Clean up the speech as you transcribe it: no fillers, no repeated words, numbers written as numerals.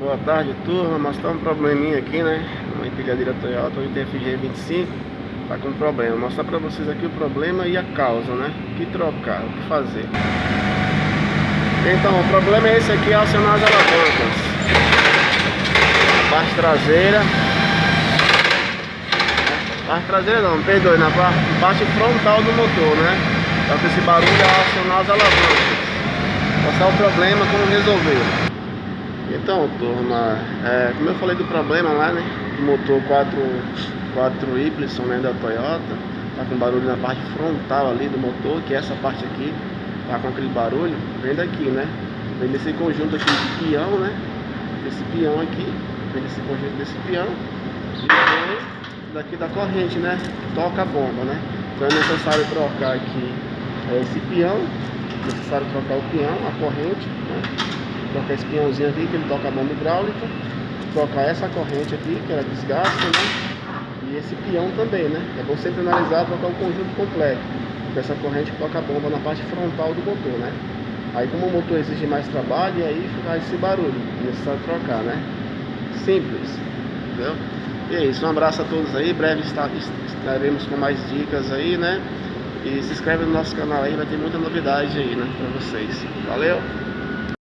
Boa tarde, turma. Nós estamos com um probleminha aqui, né? Uma empilhadeira Toyota 8FG25 tá com problema. Vou mostrar pra vocês aqui o problema e a causa, né? O que trocar, o que fazer. Então, o problema é esse aqui, acionar as alavancas. A parte traseira. Parte traseira não, perdoe, na parte frontal do motor, né? Tá com esse barulho é acionar as alavancas. Mostrar o problema, como resolver. Então, turma, como eu falei do problema lá, né, do motor 4Y, né, da Toyota, tá com barulho na parte frontal ali do motor, que é essa parte aqui, tá com aquele barulho, vem daqui, né, vem desse conjunto aqui de peão, né, desse peão aqui, vem desse conjunto desse peão, e vem daqui da corrente, né, que toca a bomba, né, então é necessário trocar aqui esse peão, necessário trocar o peão, a corrente, né, trocar esse pinhãozinho aqui que ele toca a bomba hidráulica, trocar essa corrente aqui que ela desgasta, né? E esse peão também, né? É bom sempre analisar, trocar o conjunto completo, porque essa corrente que toca a bomba na parte frontal do motor, né? Aí como o motor exige mais trabalho, e aí fica esse barulho, é necessário trocar, né? Simples, entendeu? E é isso, um abraço a todos aí, breve estaremos com mais dicas aí, né? E se inscreve no nosso canal aí, vai ter muita novidade aí, né, pra vocês. Valeu!